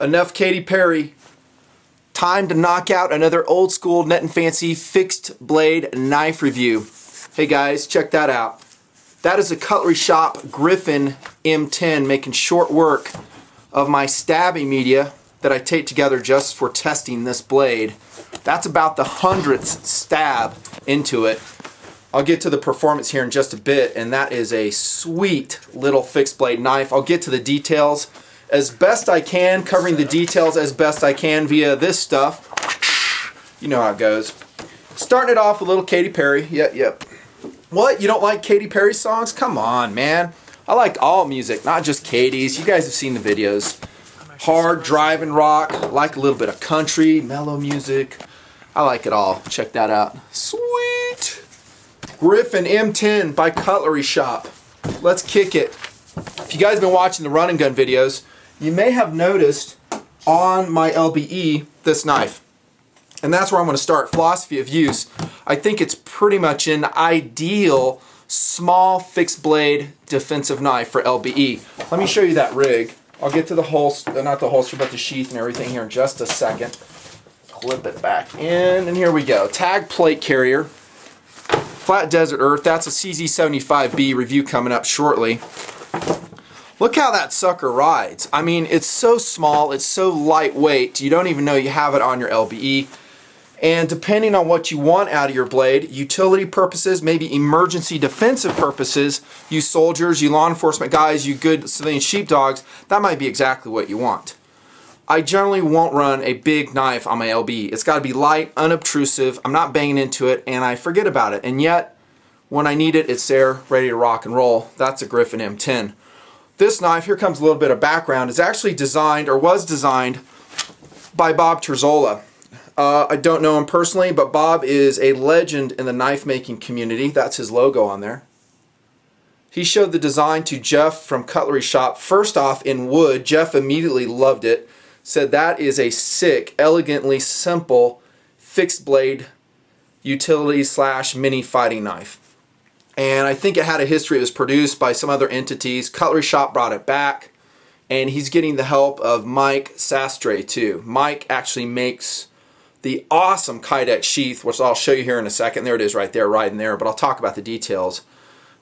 enough Katy Perry. Time to knock out another old school Nutnfancy fixed blade knife review. Hey guys, check that out. That is a Cutlery Shoppe Gryphon M-10, making short work of my stabbing media that I taped together just for testing this blade. That's about the 100th stab into it. I'll get to the performance here in just a bit, and that is a sweet little fixed blade knife. I'll get to the details as best I can, covering the details as best I can via this stuff. You know how it goes. Starting it off with a little Katy Perry. Yep. What? You don't like Katy Perry songs? Come on, man. I like all music, not just Katy's. You guys have seen the videos. Hard, driving rock. I like a little bit of country, mellow music. I like it all. Check that out. Sweet! Gryphon M-10 by Cutlery Shoppe. Let's kick it. If you guys have been watching the run and gun videos, you may have noticed on my LBE this knife. And that's where I'm going to start. Philosophy of use. I think it's pretty much an ideal small fixed blade defensive knife for LBE. Let me show you that rig. I'll get to the holster, not the holster, but the sheath and everything here in just a second. Clip it back in, and here we go. Tag plate carrier. Flat Desert Earth. That's a CZ75B review coming up shortly. Look how that sucker rides. I mean, it's so small, it's so lightweight, you don't even know you have it on your LBE. And depending on what you want out of your blade, utility purposes, maybe emergency defensive purposes, you soldiers, you law enforcement guys, you good civilian sheepdogs, that might be exactly what you want. I generally won't run a big knife on my LBE. It's got to be light, unobtrusive, I'm not banging into it, and I forget about it. And yet, when I need it, it's there, ready to rock and roll. That's a Gryphon M-10. This knife, here comes a little bit of background, is actually designed, or was designed, by Bob Terzuola. I don't know him personally, but Bob is a legend in the knife making community. That's his logo on there. He showed the design to Jeff from Cutlery Shoppe. First off, in wood. Jeff immediately loved it. Said that is a sick, elegantly simple, fixed blade utility / mini fighting knife. And I think it had a history. It was produced by some other entities. Cutlery Shoppe brought it back. And he's getting the help of Mike Sastre too. Mike actually makes the awesome Kydex sheath, which I'll show you here in a second. There it is right there, riding there, but I'll talk about the details.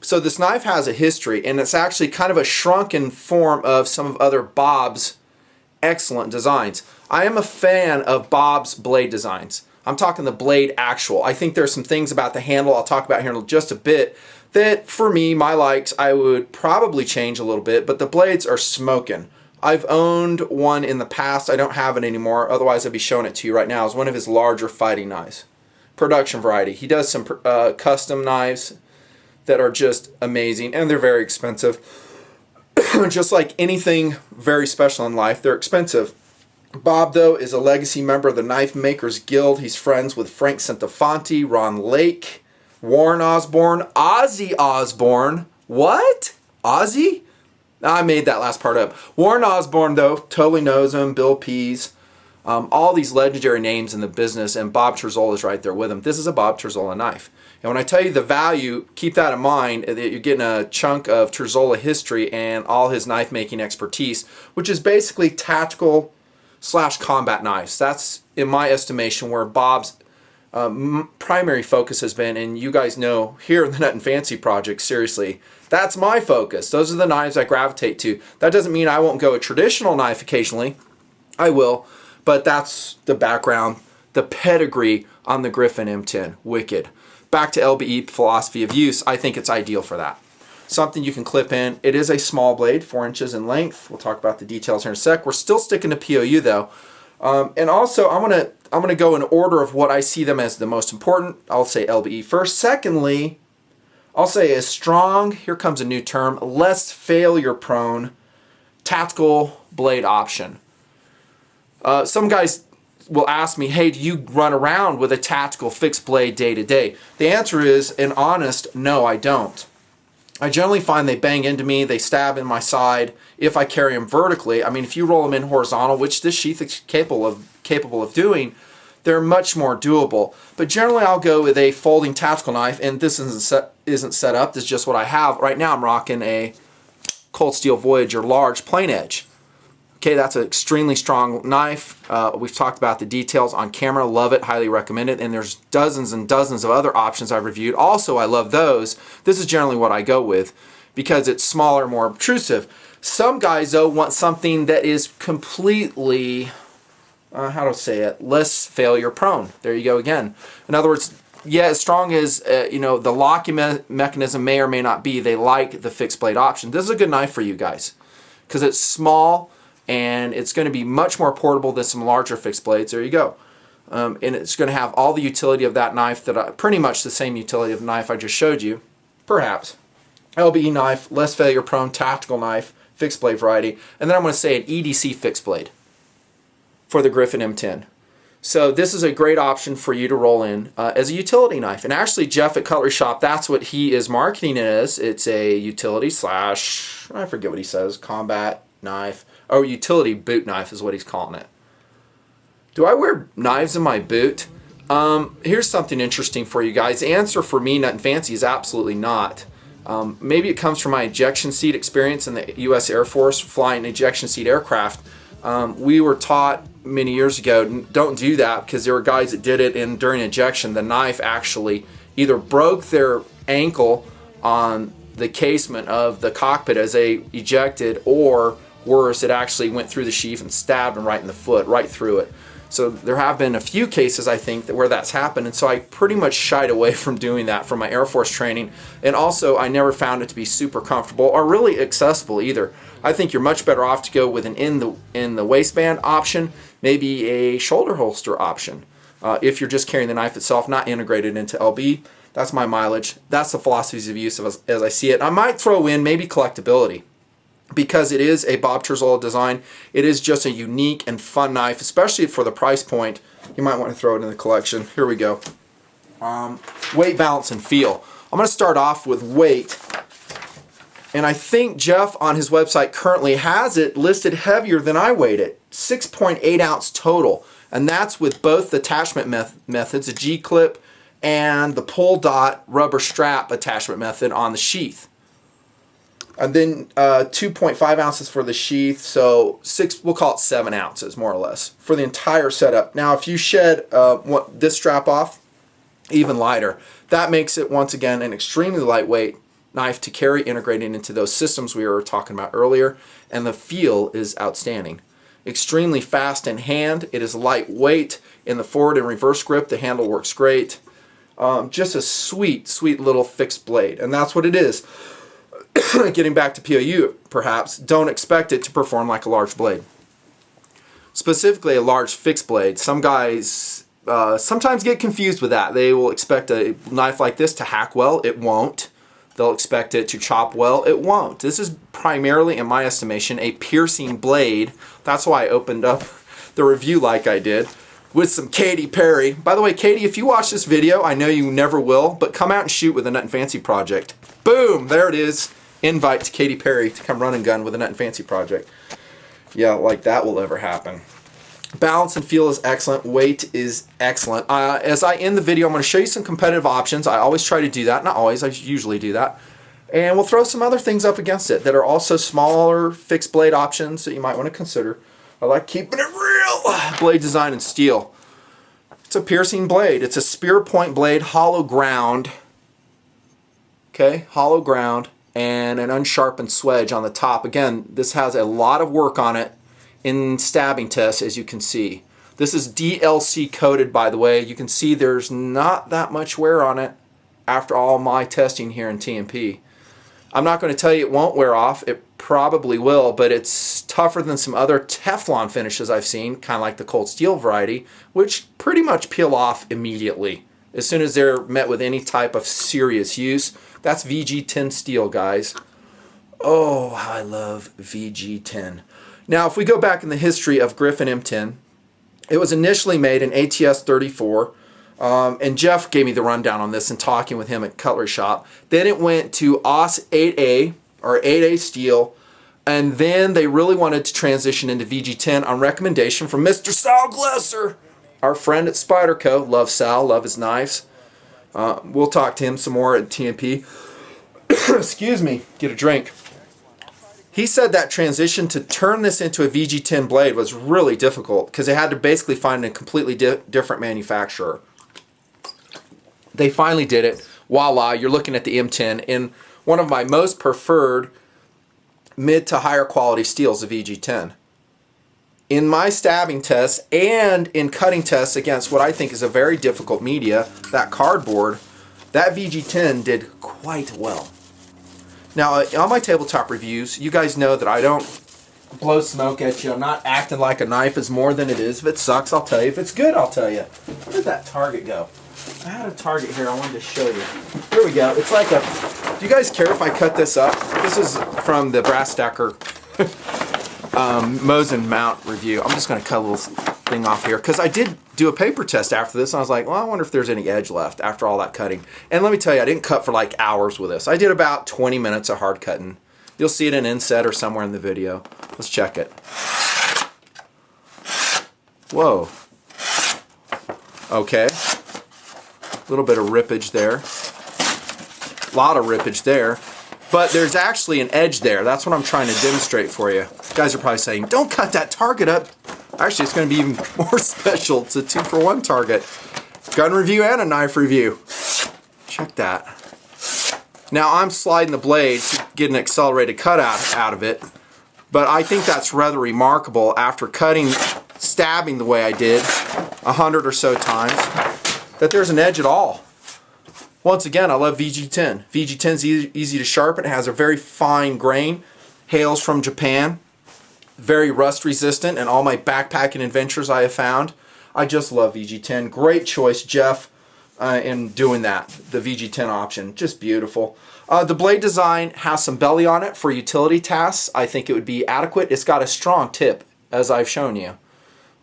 So this knife has a history, and it's actually kind of a shrunken form of some of other Bob's excellent designs. I am a fan of Bob's blade designs. I'm talking the blade actual. I think there's some things about the handle I'll talk about here in just a bit that, for me, my likes, I would probably change a little bit, but the blades are smoking. I've owned one in the past. I don't have it anymore. Otherwise, I'd be showing it to you right now. It's one of his larger fighting knives. Production variety. He does some custom knives that are just amazing, and they're very expensive. Just like anything very special in life, they're expensive. Bob, though, is a legacy member of the Knife Makers Guild. He's friends with Frank Centofanti, Ron Lake, Warren Osborne, Ozzy Osbourne. What? Ozzy? I made that last part up. Warren Osborne, though, totally knows him. Bill Pease. All these legendary names in the business, and Bob Terzuola is right there with him. This is a Bob Terzuola knife. And when I tell you the value, keep that in mind, that you're getting a chunk of Terzuola history and all his knife making expertise, which is basically tactical / combat knives. That's, in my estimation, where Bob's primary focus has been, and you guys know here in the Nutnfancy project, seriously, that's my focus. Those are the knives I gravitate to. That doesn't mean I won't go a traditional knife occasionally. I will, but that's the background, the pedigree on the Gryphon M-10. Wicked. Back to LBE, philosophy of use. I think it's ideal for that. Something you can clip in. It is a small blade, 4 inches in length. We'll talk about the details here in a sec. We're still sticking to POU though. And also, I'm gonna go in order of what I see them as the most important. I'll say LBE first. Secondly, I'll say a strong, here comes a new term, less failure prone tactical blade option. Some guys will ask me, hey, do you run around with a tactical fixed blade day to day? The answer is an honest no, I don't. I generally find they bang into me, they stab in my side. If I carry them vertically, I mean, if you roll them in horizontal, which this sheath is capable of doing, they're much more doable. But generally I'll go with a folding tactical knife, and this isn't set up, this is just what I have. Right now I'm rocking a Cold Steel Voyager large plain edge. Okay, that's an extremely strong knife. We've talked about the details on camera. Love it, highly recommend it. And there's dozens and dozens of other options I've reviewed. Also, I love those. This is generally what I go with because it's smaller, more obtrusive. Some guys, though, want something that is completely, how to say it, less failure prone. There you go again. In other words, yeah, as strong as you know, the locking mechanism may or may not be, they like the fixed blade option. This is a good knife for you guys because it's small and it's going to be much more portable than some larger fixed blades. There you go. And it's going to have all the utility of that knife, pretty much the same utility of the knife I just showed you, perhaps. LBE knife, less failure prone, tactical knife, fixed blade variety, and then I'm going to say an EDC fixed blade for the Gryphon M-10. So this is a great option for you to roll in as a utility knife. And actually Jeff at Cutlery Shoppe, that's what he is marketing it as. It's a utility slash, I forget what he says, combat knife. Oh, utility boot knife is what he's calling it. Do I wear knives in my boot? Here's something interesting for you guys. The answer for me, Nutnfancy, is absolutely not. Maybe it comes from my ejection seat experience in the U.S. Air Force flying ejection seat aircraft. We were taught many years ago, don't do that, because there were guys that did it, and during ejection the knife actually either broke their ankle on the casement of the cockpit as they ejected, or worse, it actually went through the sheath and stabbed them right in the foot, right through it. So there have been a few cases, I think, where that's happened, and so I pretty much shied away from doing that from my Air Force training. And also, I never found it to be super comfortable or really accessible either. I think you're much better off to go with an in the waistband option, maybe a shoulder holster option. If you're just carrying the knife itself, not integrated into LB. That's my mileage. That's the philosophies of use as I see it. I might throw in maybe collectability, because it is a Bob Terzuola design. It is just a unique and fun knife, especially for the price point. You might want to throw it in the collection. Here we go. Weight, balance, and feel. I'm going to start off with weight. And I think Jeff on his website currently has it listed heavier than I weighed it. 6.8 ounce total. And that's with both the attachment methods, the G-Clip and the pull dot rubber strap attachment method on the sheath. And then 2.5 ounces for the sheath, so we'll call it 7 ounces more or less for the entire setup. Now if you shed this strap off, even lighter. That makes it once again an extremely lightweight knife to carry, integrating into those systems we were talking about earlier, and the feel is outstanding. Extremely fast in hand. It is lightweight in the forward and reverse grip. The handle works great. Just a sweet, sweet little fixed blade, and that's what it is. Getting back to POU, perhaps, don't expect it to perform like a large blade. Specifically a large fixed blade. Some guys sometimes get confused with that. They will expect a knife like this to hack well. It won't. They'll expect it to chop well. It won't. This is primarily, in my estimation, a piercing blade. That's why I opened up the review like I did with some Katy Perry. By the way, Katy, if you watch this video, I know you never will, but come out and shoot with a Nutnfancy project. Boom! There it is. Invite to Katy Perry to come run and gun with a Nutnfancy project. Yeah, like that will ever happen. Balance and feel is excellent. Weight is excellent. As I end the video, I'm going to show you some competitive options. I always try to do that. Not always. I usually do that. And we'll throw some other things up against it that are also smaller fixed blade options that you might want to consider. I like keeping it real. Blade design and steel. It's a piercing blade. It's a spearpoint blade, hollow ground. Okay, hollow ground. And an unsharpened swedge on the top. Again, this has a lot of work on it in stabbing tests, as you can see. This is DLC coated, by the way. You can see there's not that much wear on it after all my testing here in TMP. I'm not going to tell you it won't wear off. It probably will, but it's tougher than some other Teflon finishes I've seen, kind of like the cold steel variety, which pretty much peel off immediately as soon as they're met with any type of serious use. That's VG10 steel, guys. Oh, how I love VG10. Now, if we go back in the history of Gryphon M-10, it was initially made in ATS 34, and Jeff gave me the rundown on this and talking with him at Cutlery Shoppe. Then it went to AUS 8A, or 8A steel, and then they really wanted to transition into VG10 on recommendation from Mr. Sal Glesser, our friend at Spyderco. Love Sal, love his knives. We'll talk to him some more at TMP. Excuse me, get a drink. He said that transition to turn this into a VG10 blade was really difficult because they had to basically find a completely different manufacturer. They finally did it. Voila, you're looking at the M10 in one of my most preferred mid to higher quality steels, the VG10. In my stabbing tests and in cutting tests against what I think is a very difficult media, that cardboard, that VG10 did quite well. Now, on my tabletop reviews, you guys know that I don't blow smoke at you. I'm not acting like a knife is more than it is. If it sucks, I'll tell you. If it's good, I'll tell you. Where did that target go? I had a target here I wanted to show you. Here we go. It's like a... Do you guys care if I cut this up? This is from the Brass Stacker Mosin mount review. I'm just going to cut a little thing off here because I did do a paper test after this and I was like, well, I wonder if there's any edge left after all that cutting. And let me tell you, I didn't cut for like hours with this. I did about 20 minutes of hard cutting. You'll see it in inset or somewhere in the video. Let's check it. Whoa. Okay. A little bit of rippage there. A lot of rippage there. But there's actually an edge there. That's what I'm trying to demonstrate for you. You guys are probably saying, don't cut that target up. Actually, it's going to be even more special. It's a 2-for-1 target. Gun review and a knife review. Check that. Now I'm sliding the blade to get an accelerated cut out of it. But I think that's rather remarkable after stabbing the way I did 100 or so times, that there's an edge at all. Once again, I love VG10. VG10 is easy to sharpen. It has a very fine grain. Hails from Japan. Very rust resistant in all my backpacking adventures I have found. I just love VG10. Great choice, Jeff, in doing that. The VG10 option. Just beautiful. The blade design has some belly on it for utility tasks. I think it would be adequate. It's got a strong tip, as I've shown you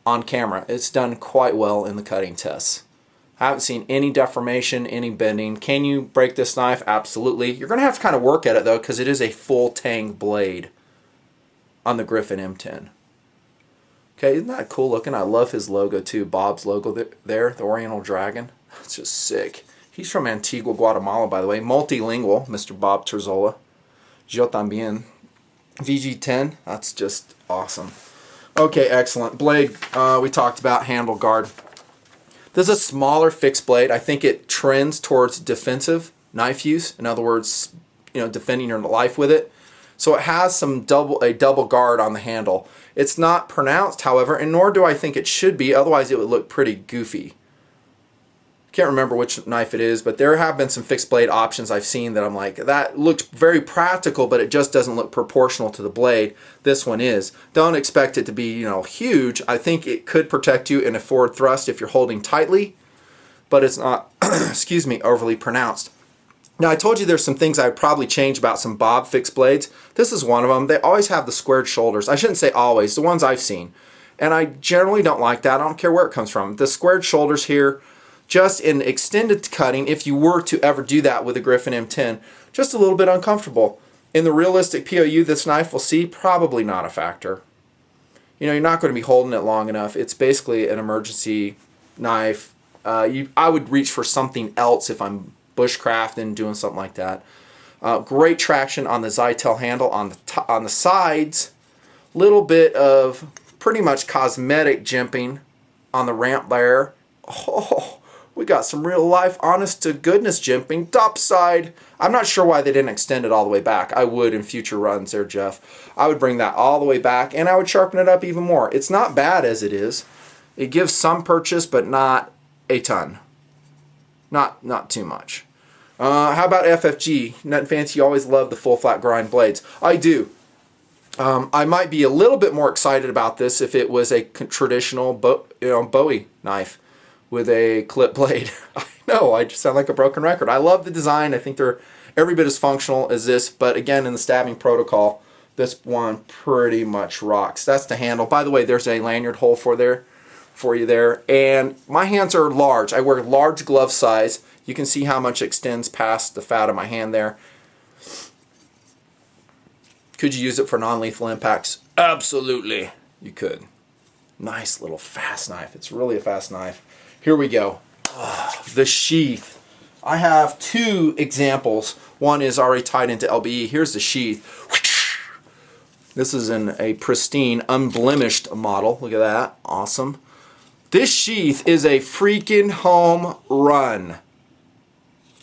on camera. It's done quite well in the cutting tests. I haven't seen any deformation, any bending. Can you break this knife? Absolutely. You're going to have to kind of work at it though, because it is a full-tanged blade on the Gryphon M-10. Okay, isn't that cool looking? I love his logo too, Bob's logo there, the Oriental Dragon. It's just sick. He's from Antigua, Guatemala, by the way. Multilingual, Mr. Bob Terzuola. Yo también. VG10, that's just awesome. Okay, excellent. Blade, we talked about, handle guard. This is a smaller fixed blade. I think it trends towards defensive knife use. In other words, defending your life with it. So it has a double guard on the handle. It's not pronounced, however, and nor do I think it should be. Otherwise, it would look pretty goofy. Can't remember which knife it is, but there have been some fixed blade options I've seen that I'm like, that looked very practical, but it just doesn't look proportional to the blade. This one is. Don't expect it to be, huge. I think it could protect you in a forward thrust if you're holding tightly, but it's not, excuse me, overly pronounced. Now, I told you there's some things I would probably change about some Bob fixed blades. This is one of them. They always have the squared shoulders. I shouldn't say always, the ones I've seen. And I generally don't like that. I don't care where it comes from. The squared shoulders here, just in extended cutting, if you were to ever do that with a Gryphon M-10, just a little bit uncomfortable. In the realistic POU this knife will see, probably not a factor. You're not going to be holding it long enough. It's basically an emergency knife. I would reach for something else if I'm bushcrafting, doing something like that. Great traction on the Zytel handle on the sides. Little bit of pretty much cosmetic jimping on the ramp there. Oh, we got some real life, honest to goodness jimping. Topside. I'm not sure why they didn't extend it all the way back. I would in future runs there, Jeff. I would bring that all the way back and I would sharpen it up even more. It's not bad as it is. It gives some purchase, but not a ton. Not too much. How about FFG? Nutnfancy always loved the full flat grind blades. I do. I might be a little bit more excited about this if it was a traditional Bowie knife with a clip blade. I know, I just sound like a broken record. I love the design. I think they're every bit as functional as this, but again, in the stabbing protocol, this one pretty much rocks. That's the handle. By the way, there's a lanyard hole for you there. And my hands are large. I wear large glove size. You can see how much extends past the fat of my hand there. Could you use it for non-lethal impacts? Absolutely, you could. Nice little fast knife. It's really a fast knife. Here we go. The sheath. I have two examples. One is already tied into LBE. Here's the sheath. This is in a pristine, unblemished model. Look at that. Awesome. This sheath is a freaking home run.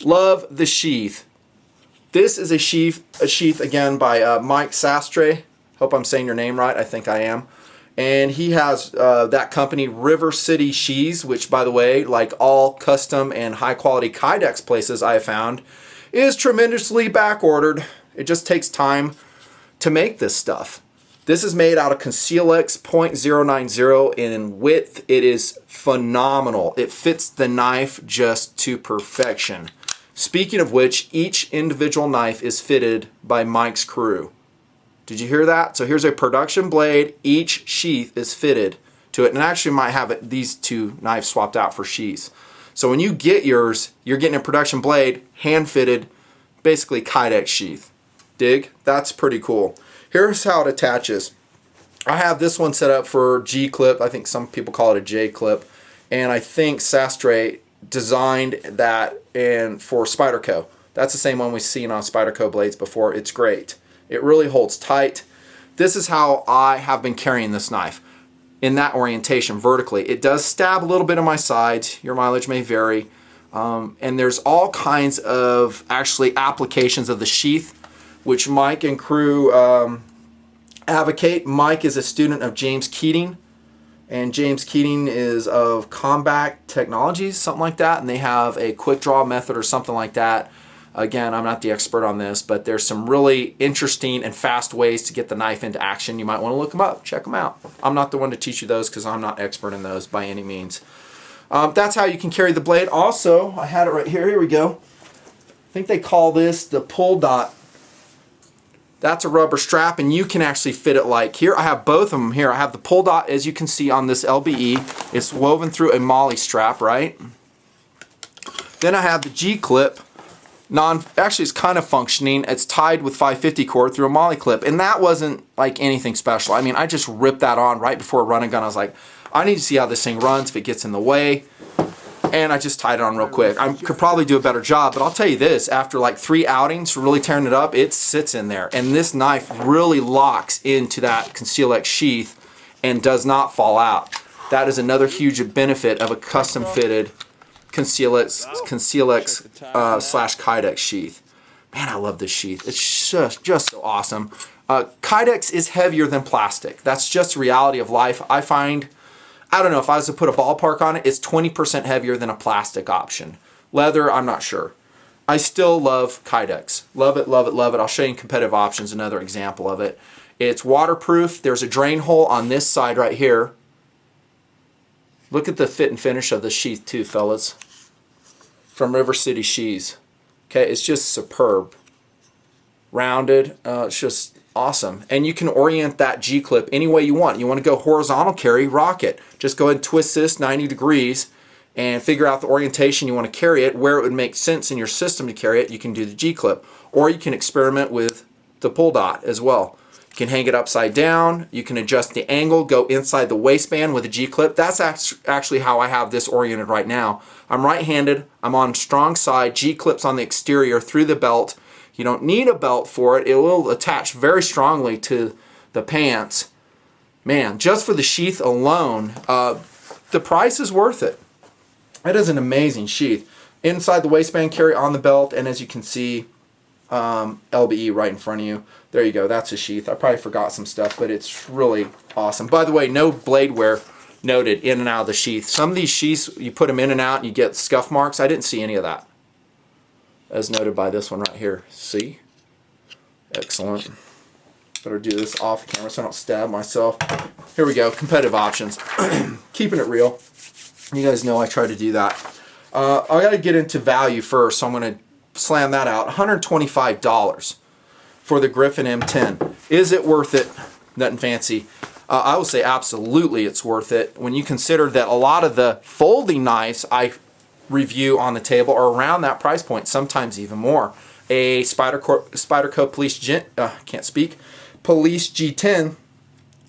Love the sheath. This is a sheath again by Mike Sastre. Hope I'm saying your name right. I think I am. And he has that company, River City Sheaths, which, by the way, like all custom and high-quality Kydex places I have found, is tremendously back-ordered. It just takes time to make this stuff. This is made out of ConcealX .090 in width. It is phenomenal. It fits the knife just to perfection. Speaking of which, each individual knife is fitted by Mike's crew. Did you hear that? So here's a production blade. Each sheath is fitted to it, and actually might have these two knives swapped out for sheaths. So when you get yours, you're getting a production blade, hand-fitted, basically Kydex sheath. Dig? That's pretty cool. Here's how it attaches. I have this one set up for G-Clip. I think some people call it a J-Clip. And I think Sastre designed that and for Spyderco. That's the same one we've seen on Spyderco blades before. It's great. It really holds tight. This is how I have been carrying this knife in that orientation vertically. It does stab a little bit on my sides. Your mileage may vary. And there's all kinds of actually applications of the sheath, which Mike and crew advocate. Mike is a student of James Keating, and James Keating is of Combat Technologies, something like that, and they have a quick draw method or something like that. Again, I'm not the expert on this, but there's some really interesting and fast ways to get the knife into action. You might want to look them up, check them out. I'm not the one to teach you those because I'm not expert in those by any means. That's how you can carry the blade. Also, I had it right here. Here we go. I think they call this the pull dot. That's a rubber strap, and you can actually fit it like here. I have both of them here. I have the pull dot, as you can see on this LBE. It's woven through a molly strap, right? Then I have the G-Clip. Actually, it's kind of functioning. It's tied with 550 cord through a molly clip, and that wasn't like anything special. I mean, I just ripped that on right before a running gun. I was like, I need to see how this thing runs, if it gets in the way. And I just tied it on real quick. I could probably do a better job, but I'll tell you this, after like 3 outings, really tearing it up, it sits in there. And this knife really locks into that ConcealX sheath and does not fall out. That is another huge benefit of a custom fitted ConcealX slash Kydex sheath. Man, I love this sheath. It's just so awesome. Kydex is heavier than plastic. That's just the reality of life. I find, I don't know, if I was to put a ballpark on it, it's 20% heavier than a plastic option. Leather, I'm not sure. I still love Kydex. Love it, love it, love it. I'll show you competitive options, another example of it. It's waterproof. There's a drain hole on this side right here. Look at the fit and finish of the sheath too, fellas. From River City Sheaths. Okay, it's just superb. Rounded, it's just awesome. And you can orient that G-clip any way you want. You want to go horizontal carry, rock it. Just go ahead and twist this 90 degrees and figure out the orientation you want to carry it, where it would make sense in your system to carry it. You can do the G-clip. Or you can experiment with the pull dot as well. You can hang it upside down. You can adjust the angle, go inside the waistband with a G-clip. That's actually how I have this oriented right now. I'm right-handed. I'm on strong side. G-clips on the exterior through the belt. You don't need a belt for it. It will attach very strongly to the pants. Man, just for the sheath alone, the price is worth it. It is an amazing sheath. Inside the waistband carry on the belt, and as you can see, LBE right in front of you. There you go, that's a sheath. I probably forgot some stuff, but it's really awesome. By the way, no blade wear noted in and out of the sheath. Some of these sheaths, you put them in and out and you get scuff marks. I didn't see any of that, as noted by this one right here. See? Excellent. Better do this off camera so I don't stab myself. Here we go, competitive options. Keeping it real. You guys know I try to do that. I gotta get into value first, so I'm gonna slam that out. $125 for the Gryphon M-10. Is it worth it, Nutnfancy? I will say absolutely it's worth it when you consider that a lot of the folding knives I review on the table are around that price point, sometimes even more. A Spyderco Police G10,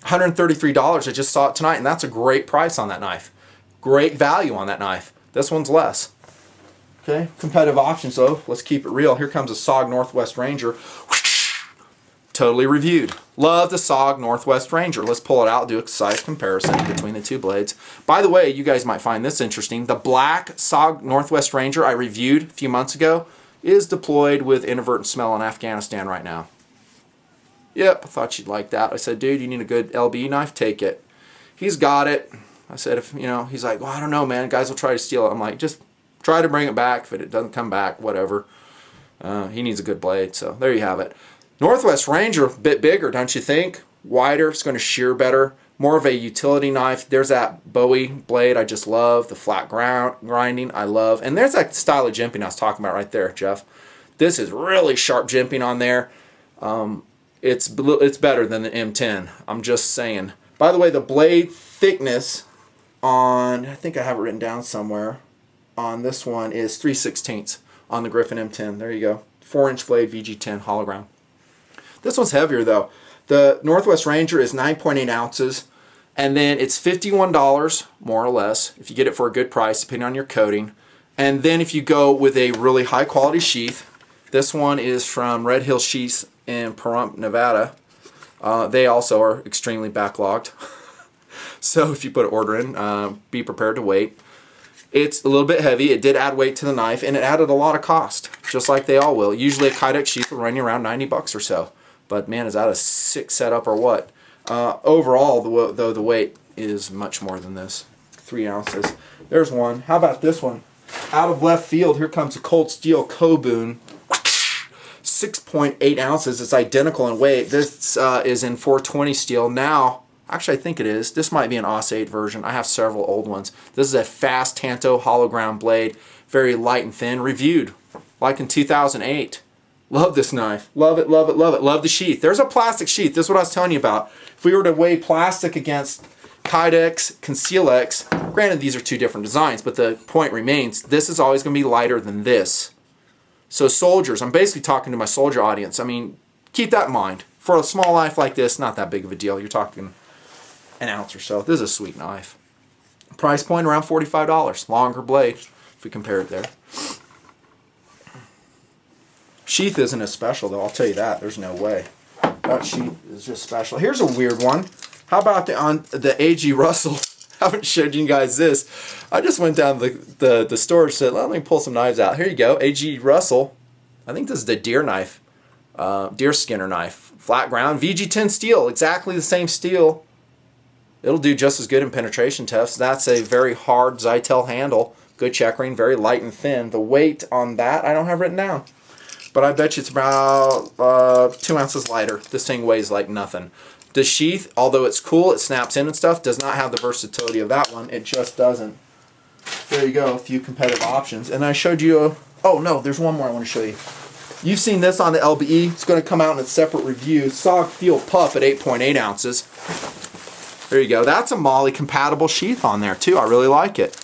$133. I just saw it tonight, and that's a great price on that knife. Great value on that knife. This one's less. Okay, competitive options though. Let's keep it real. Here comes a SOG Northwest Ranger. totally reviewed. Love the SOG Northwest Ranger. Let's pull it out, do a size comparison between the two blades. By the way, you guys might find this interesting. The black SOG Northwest Ranger I reviewed a few months ago is deployed with inadvertent smell in Afghanistan right now. Yep, I thought you'd like that. I said, dude, you need a good LB knife? Take it. He's got it. I said, if you know, he's like, well, I don't know, man. Guys will try to steal it. I'm like, just try to bring it back. If it doesn't come back, whatever. He needs a good blade, so there you have it. Northwest Ranger, a bit bigger, don't you think? Wider, it's going to shear better. More of a utility knife. There's that Bowie blade I just love. The flat grinding I love. And there's that style of jimping I was talking about right there, Jeff. This is really sharp jimping on there. It's better than the M10. I'm just saying. By the way, the blade thickness on, I think I have it written down somewhere, on this one is 3/16 on the Gryphon M-10. There you go. 4-inch blade, VG10 hologram. This one's heavier though. The Northwest Ranger is 9.8 ounces, and then it's $51 more or less if you get it for a good price depending on your coating. And then if you go with a really high quality sheath, this one is from Red Hill Sheaths in Poinint, Nevada. They also are extremely backlogged. So if you put an order in, be prepared to wait. It's a little bit heavy. It did add weight to the knife, and it added a lot of cost, just like they all will. Usually a Kydex sheath will run you around 90 bucks or so. But man, is that a sick setup or what? Overall, though, the weight is much more than this. 3 ounces. There's one. How about this one? Out of left field, here comes a Cold Steel Kobun. 6.8 ounces. It's identical in weight. This is in 420 steel. Now, actually I think it is. This might be an AUS 8 version. I have several old ones. This is a fast Tanto hologram blade. Very light and thin. Reviewed like in 2008. Love this knife. Love it, love it, love it. Love the sheath. There's a plastic sheath. This is what I was telling you about. If we were to weigh plastic against Kydex, Conceal-X, granted these are two different designs, but the point remains, this is always going to be lighter than this. So soldiers, I'm basically talking to my soldier audience. I mean, keep that in mind. For a small knife like this, not that big of a deal. You're talking an ounce or so. This is a sweet knife. Price point around $45. Longer blade, if we compare it there. Sheath isn't as special though, I'll tell you that. There's no way. That sheath is just special. Here's a weird one. How about the A.G. Russell? I haven't showed you guys this. I just went down the store and said, let me pull some knives out. Here you go, A.G. Russell. I think this is the deer knife. Deer skinner knife. Flat ground, VG10 steel. Exactly the same steel. It'll do just as good in penetration tests. That's a very hard Zytel handle. Good checkering, very light and thin. The weight on that I don't have written down. But I bet you it's about 2 ounces lighter. This thing weighs like nothing. The sheath, although it's cool, it snaps in and stuff, does not have the versatility of that one. It just doesn't. There you go, a few competitive options. And I showed you, oh no, there's one more I want to show you. You've seen this on the LBE. It's going to come out in a separate review. SOG Field Pup at 8.8 ounces. There you go. That's a MOLLE compatible sheath on there too. I really like it.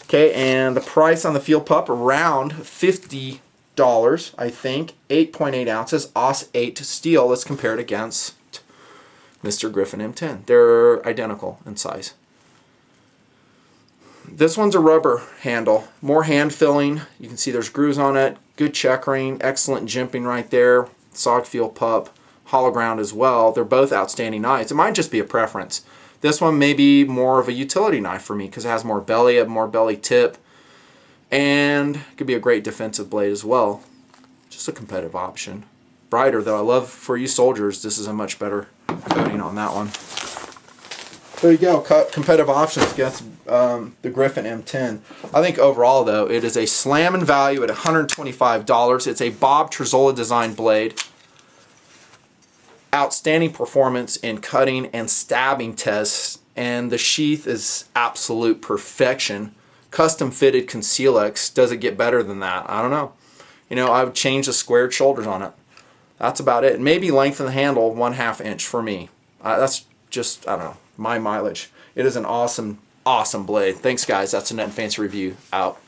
Okay, and the price on the Field Pup around $50. I think, 8.8 ounces, AUS 8 steel. Let's compare it against Mr. Gryphon M-10. They're identical in size. This one's a rubber handle, more hand filling. You can see there's grooves on it, good checkering, excellent jimping right there. SOG Field Pup, hologround as well. They're both outstanding knives. It might just be a preference. This one may be more of a utility knife for me because it has more belly, a more belly tip. And it could be a great defensive blade as well. Just a competitive option. Brighter though. I love for you soldiers, this is a much better coating on that one. There you go. Competitive options against the Gryphon M-10. I think overall though, it is a slamming value at $125. It's a Bob Terzuola designed blade. Outstanding performance in cutting and stabbing tests. And the sheath is absolute perfection. Custom fitted Conceal-X. Does it get better than that? I don't know. You know, I would change the squared shoulders on it. That's about it. Maybe lengthen the handle 1/2 inch for me. That's just, I don't know, my mileage. It is an awesome, awesome blade. Thanks guys. That's a Nutnfancy review. Out.